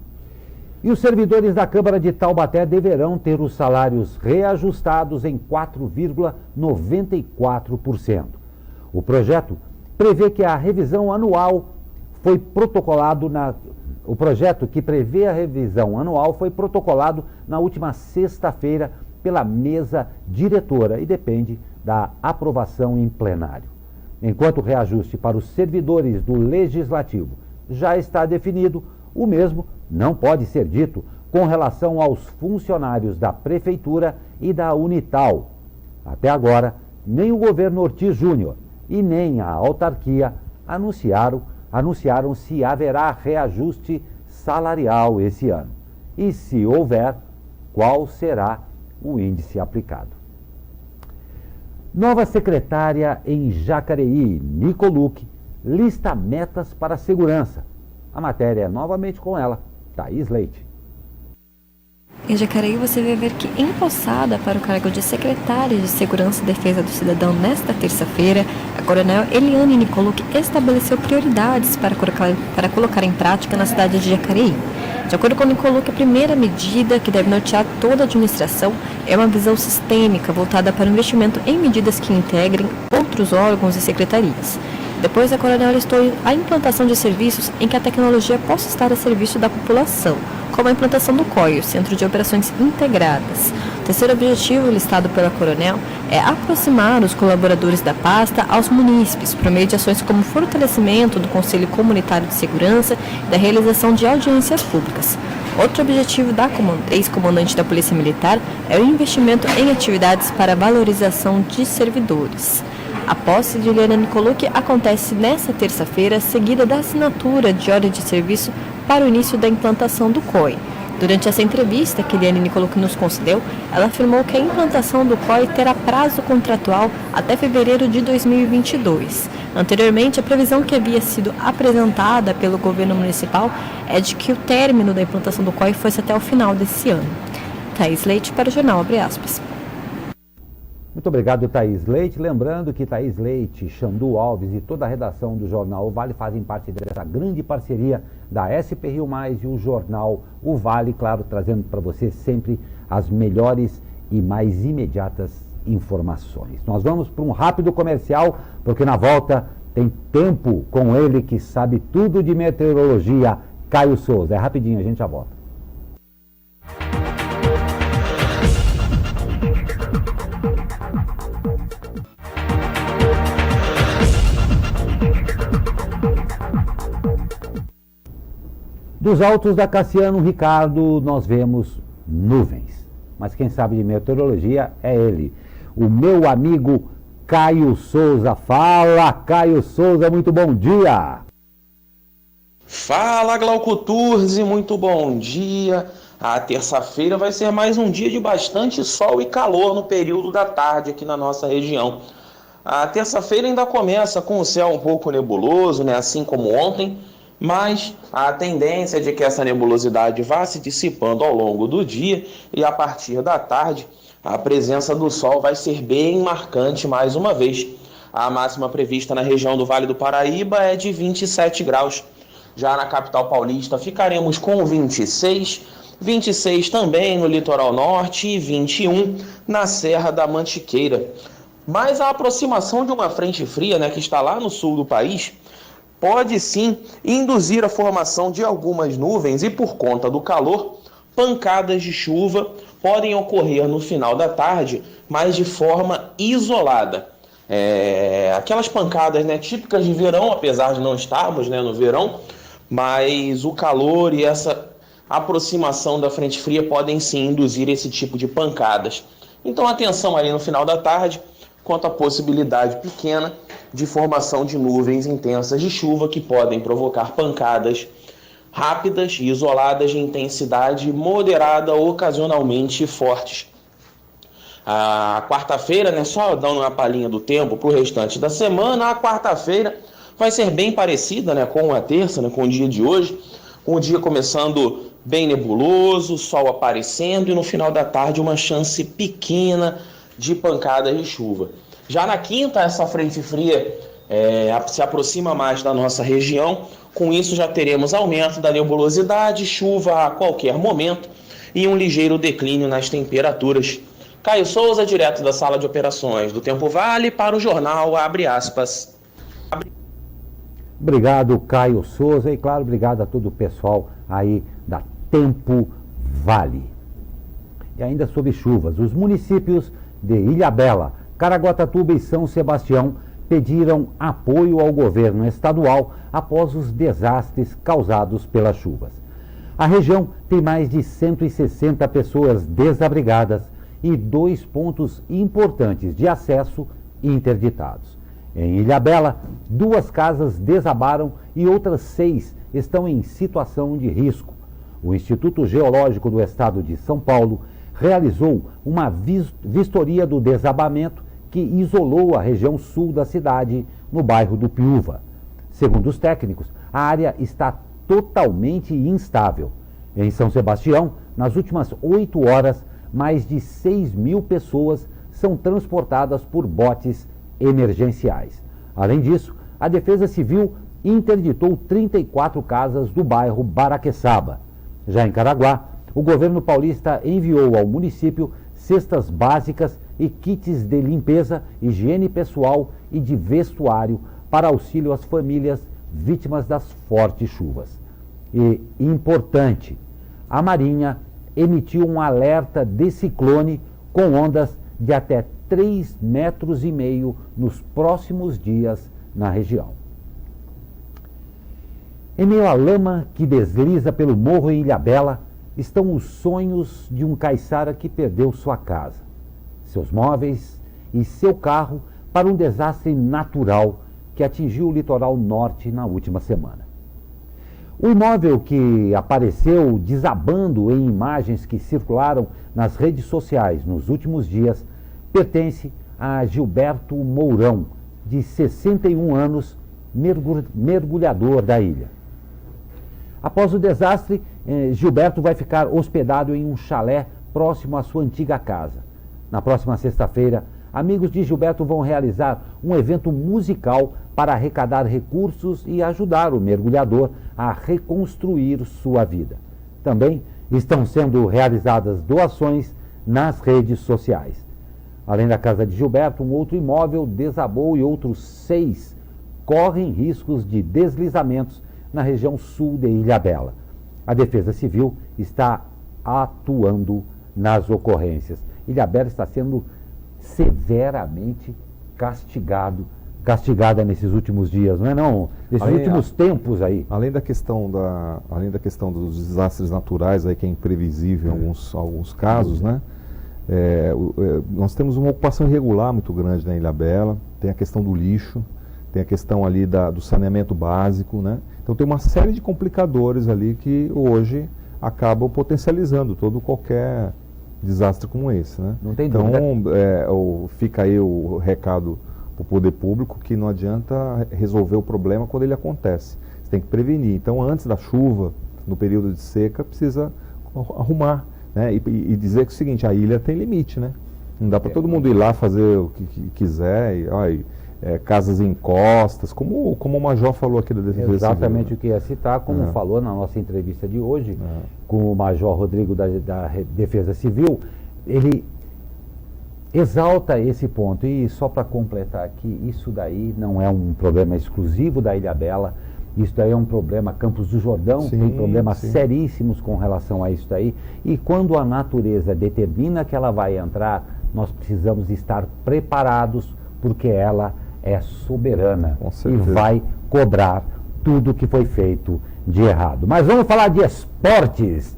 E os servidores da Câmara de Taubaté deverão ter os salários reajustados em 4,94%. O projeto prevê que a revisão anual foi protocolado O projeto que prevê a revisão anual foi protocolado na última sexta-feira pela mesa diretora e depende da aprovação em plenário. Enquanto o reajuste para os servidores do Legislativo já está definido, o mesmo não pode ser dito com relação aos funcionários da Prefeitura e da Unital. Até agora, nem o governo Ortiz Júnior e nem a autarquia anunciaram se haverá reajuste salarial esse ano. E se houver, qual será o índice aplicado. Nova secretária em Jacareí, Nicolucci, lista metas para a segurança. A matéria é novamente com ela, Thaís Leite. Em Jacareí, você vai ver que, empossada para o cargo de secretária de Segurança e Defesa do Cidadão nesta terça-feira, a coronel Eliane Nicolucci estabeleceu prioridades para colocar em prática na cidade de Jacareí. De acordo com Nicolucci, a primeira medida que deve nortear toda a administração é uma visão sistêmica voltada para o investimento em medidas que integrem outros órgãos e secretarias. Depois, a coronel listou a implantação de serviços em que a tecnologia possa estar a serviço da população, como a implantação do COI, o Centro de Operações Integradas. O terceiro objetivo listado pela coronel é aproximar os colaboradores da pasta aos munícipes, por meio de ações como o fortalecimento do Conselho Comunitário de Segurança e da realização de audiências públicas. Outro objetivo da ex-comandante da Polícia Militar é o investimento em atividades para valorização de servidores. A posse de Eliane Nicolucci acontece nesta terça-feira, seguida da assinatura de ordem de serviço para o início da implantação do COI. Durante essa entrevista que Eliane Nicolucci nos concedeu, ela afirmou que a implantação do COI terá prazo contratual até fevereiro de 2022. Anteriormente, a previsão que havia sido apresentada pelo governo municipal é de que o término da implantação do COI fosse até o final desse ano. Thaís Leite para o Jornal Abre Aspas. Muito obrigado, Thaís Leite. Lembrando que Thaís Leite, Xandu Alves e toda a redação do Jornal O Vale fazem parte dessa grande parceria da SP Rio Mais e o Jornal O Vale, claro, trazendo para você sempre as melhores e mais imediatas informações. Nós vamos para um rápido comercial, porque na volta tem tempo com ele que sabe tudo de meteorologia, Caio Souza. É rapidinho, a gente já volta. Dos altos da Cassiano Ricardo, nós vemos nuvens. Mas quem sabe de meteorologia é ele, o meu amigo Caio Souza. Fala, Caio Souza, muito bom dia. Fala, Glauco Turzi, muito bom dia. A terça-feira vai ser mais um dia de bastante sol e calor no período da tarde aqui na nossa região. A terça-feira ainda começa com o céu um pouco nebuloso, né, assim como ontem, mas a tendência é de que essa nebulosidade vá se dissipando ao longo do dia e a partir da tarde a presença do sol vai ser bem marcante mais uma vez. A máxima prevista na região do Vale do Paraíba é de 27 graus. Já na capital paulista ficaremos com 26 também no litoral norte e 21 na Serra da Mantiqueira. Mas a aproximação de uma frente fria, né, que está lá no sul do país, pode sim induzir a formação de algumas nuvens e, por conta do calor, pancadas de chuva podem ocorrer no final da tarde, mas de forma isolada. Aquelas pancadas, né, típicas de verão, apesar de não estarmos, né, no verão, mas o calor e essa aproximação da frente fria podem sim induzir esse tipo de pancadas. Então atenção aí no final da tarde quanto à possibilidade pequena de formação de nuvens intensas de chuva que podem provocar pancadas rápidas e isoladas de intensidade moderada, ocasionalmente fortes. A quarta-feira, né, só dando uma palhinha do tempo para o restante da semana, a quarta-feira vai ser bem parecida, né, com a terça, né, com o dia de hoje, com o dia começando bem nebuloso, sol aparecendo e no final da tarde uma chance pequena de pancadas de chuva. Já na quinta, essa frente fria se aproxima mais da nossa região, com isso já teremos aumento da nebulosidade, chuva a qualquer momento e um ligeiro declínio nas temperaturas. Caio Souza, direto da sala de operações do Tempo Vale, para o jornal Abre Aspas. Obrigado, Caio Souza, e claro, obrigado a todo o pessoal aí da Tempo Vale. E ainda sobre chuvas, os municípios de Ilhabela, Caraguatatuba e São Sebastião pediram apoio ao governo estadual após os desastres causados pelas chuvas. A região tem mais de 160 pessoas desabrigadas e 2 pontos importantes de acesso interditados. Em Ilhabela, 2 casas desabaram e outras 6 estão em situação de risco. O Instituto Geológico do Estado de São Paulo realizou uma vistoria do desabamento que isolou a região sul da cidade, no bairro do Piúva. Segundo os técnicos, a área está totalmente instável. Em São Sebastião, nas últimas 8 horas, mais de 6.000 pessoas são transportadas por botes emergenciais. Além disso, a Defesa Civil interditou 34 casas do bairro Baraqueçaba. Já em Caraguá, o governo paulista enviou ao município cestas básicas e kits de limpeza, higiene pessoal e de vestuário para auxílio às famílias vítimas das fortes chuvas. E, importante, a Marinha emitiu um alerta de ciclone com ondas de até 3,5 metros nos próximos dias na região. Em meio à lama que desliza pelo morro em Ilhabela, estão os sonhos de um caiçara que perdeu sua casa, seus móveis e seu carro para um desastre natural que atingiu o litoral norte na última semana. O imóvel que apareceu desabando em imagens que circularam nas redes sociais nos últimos dias pertence a Gilberto Mourão, de 61 anos, mergulhador da ilha. Após o desastre, Gilberto vai ficar hospedado em um chalé próximo à sua antiga casa. Na próxima sexta-feira, amigos de Gilberto vão realizar um evento musical para arrecadar recursos e ajudar o mergulhador a reconstruir sua vida. Também estão sendo realizadas doações nas redes sociais. Além da casa de Gilberto, um outro imóvel desabou e outros 6 correm riscos de deslizamentos na região sul de Ilhabela. A Defesa Civil está atuando nas ocorrências. Ilhabela está sendo severamente castigada nesses últimos dias, não é não? Nesses últimos tempos aí. Além da questão dos desastres naturais aí que é imprevisível em alguns casos, né? Nós temos uma ocupação irregular muito grande na Ilhabela, tem a questão do lixo, tem a questão ali do saneamento básico, né? Então tem uma série de complicadores ali que hoje acabam potencializando qualquer desastre como esse, né? Não tem dúvida. Então fica aí o recado para o poder público que não adianta resolver o problema quando ele acontece. Você tem que prevenir. Então antes da chuva, no período de seca, precisa arrumar, né? E dizer que é o seguinte, a ilha tem limite, né? Não dá para todo mundo ir lá fazer o que quiser, casas em costas, como o Major falou aqui da Defesa Civil. Exatamente o que ia citar, como falou na nossa entrevista de hoje, com o Major Rodrigo da Defesa Civil, ele exalta esse ponto. E só para completar aqui, isso daí não é um problema exclusivo da Ilhabela. Isso daí é um problema. Campos do Jordão tem problemas sim. seríssimos com relação a isso daí. E quando a natureza determina que ela vai entrar, nós precisamos estar preparados, porque ela é soberana Com e certeza. vai cobrar tudo que foi feito de errado. Mas vamos falar de esportes.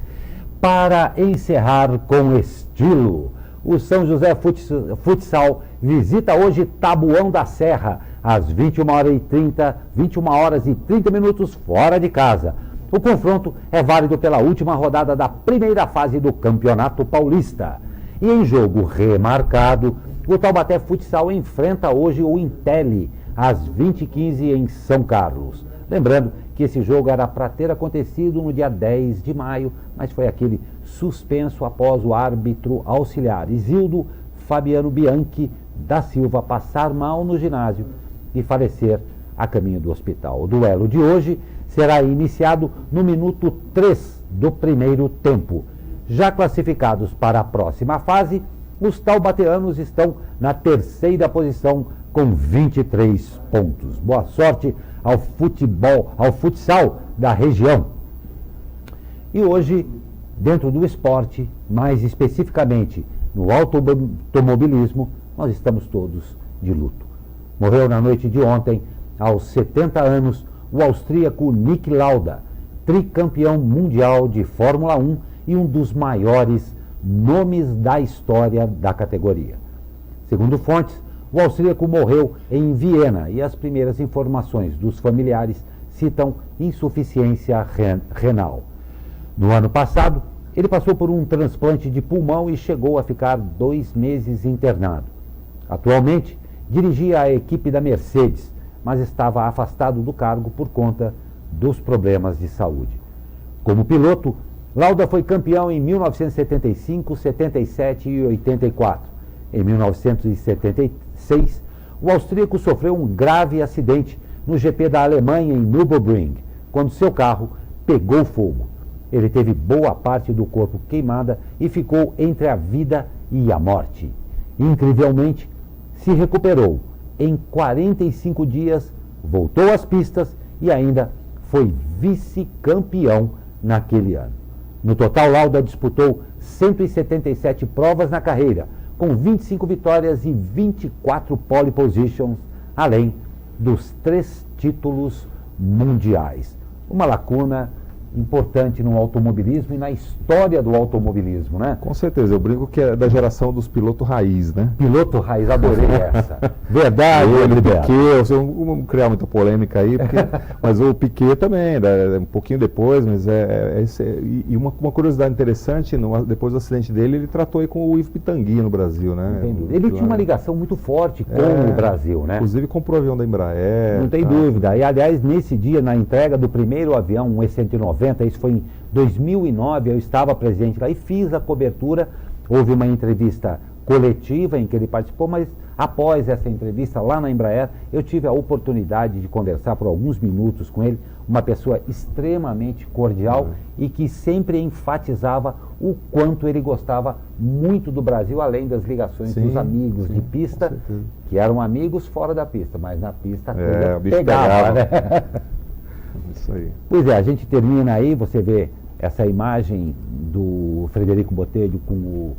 Para encerrar com estilo, o São José Futsal visita hoje Taboão da Serra, às 21 horas e 30 minutos fora de casa. O confronto é válido pela última rodada da primeira fase do Campeonato Paulista. E em jogo remarcado, o Taubaté Futsal enfrenta hoje o Intelli, às 20h15 em São Carlos. Lembrando que esse jogo era para ter acontecido no dia 10 de maio, mas foi aquele suspenso após o árbitro auxiliar Isildo Fabiano Bianchi da Silva passar mal no ginásio e falecer a caminho do hospital. O duelo de hoje será iniciado no minuto 3 do primeiro tempo. Já classificados para a próxima fase, os taubateanos estão na terceira posição com 23 pontos. Boa sorte ao futsal da região. E hoje, dentro do esporte, mais especificamente no automobilismo, nós estamos todos de luto. Morreu na noite de ontem, aos 70 anos, o austríaco Niki Lauda, tricampeão mundial de Fórmula 1 e um dos maiores nomes da história da categoria. Segundo fontes, o austríaco morreu em Viena e as primeiras informações dos familiares citam insuficiência renal. No ano passado, ele passou por um transplante de pulmão e chegou a ficar 2 meses internado. Atualmente, dirigia a equipe da Mercedes, mas estava afastado do cargo por conta dos problemas de saúde. Como piloto, Lauda foi campeão em 1975, 77 e 84. Em 1976, o austríaco sofreu um grave acidente no GP da Alemanha em Nürburgring, quando seu carro pegou fogo. Ele teve boa parte do corpo queimada e ficou entre a vida e a morte. Incrivelmente, se recuperou. Em 45 dias, voltou às pistas e ainda foi vice-campeão naquele ano. No total, Lauda disputou 177 provas na carreira, com 25 vitórias e 24 pole positions, além dos 3 títulos mundiais. Uma lacuna importante no automobilismo e na história do automobilismo, né? Com certeza, eu brinco que é da geração dos pilotos raiz, né? Piloto raiz, adorei essa. Verdade, ele, Piquet, eu não vou criar muita polêmica aí, mas o Piquet também, um pouquinho depois, mas e uma curiosidade interessante, depois do acidente dele, ele tratou aí com o Yves Pitangui no Brasil, né? Ele tinha uma ligação muito forte com o Brasil, né? Inclusive comprou o avião da Embraer. Não tem dúvida. E, aliás, nesse dia, na entrega do primeiro avião, um E-190, isso foi em 2009, eu estava presente lá e fiz a cobertura. Houve uma entrevista coletiva em que ele participou, mas após essa entrevista lá na Embraer, eu tive a oportunidade de conversar por alguns minutos com ele, uma pessoa extremamente cordial e que sempre enfatizava o quanto ele gostava muito do Brasil, além das ligações dos amigos de pista, que eram amigos fora da pista, mas na pista a coisa pegava, né? Isso aí. Pois é, a gente termina aí, você vê essa imagem do Frederico Botelho com o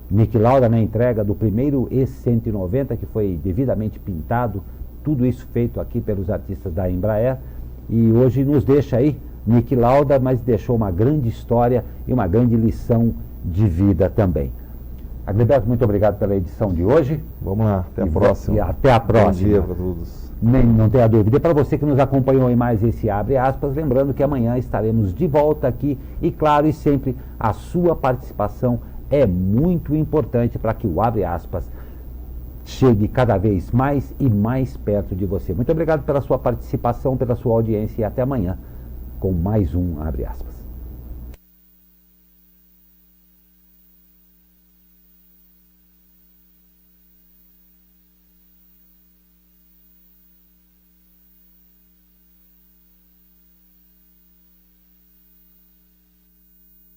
Niki Lauda na entrega do primeiro E-190, que foi devidamente pintado, tudo isso feito aqui pelos artistas da Embraer, e hoje nos deixa aí Niki Lauda, mas deixou uma grande história e uma grande lição de vida também. Agleberto, muito obrigado pela edição de hoje. Vamos lá, até a próxima. E até a próxima. Bom dia para todos. Não tenha dúvida. E para você que nos acompanhou em mais esse Abre Aspas, lembrando que amanhã estaremos de volta aqui e, claro, e sempre a sua participação é muito importante para que o Abre Aspas chegue cada vez mais e mais perto de você. Muito obrigado pela sua participação, pela sua audiência e até amanhã com mais um Abre Aspas.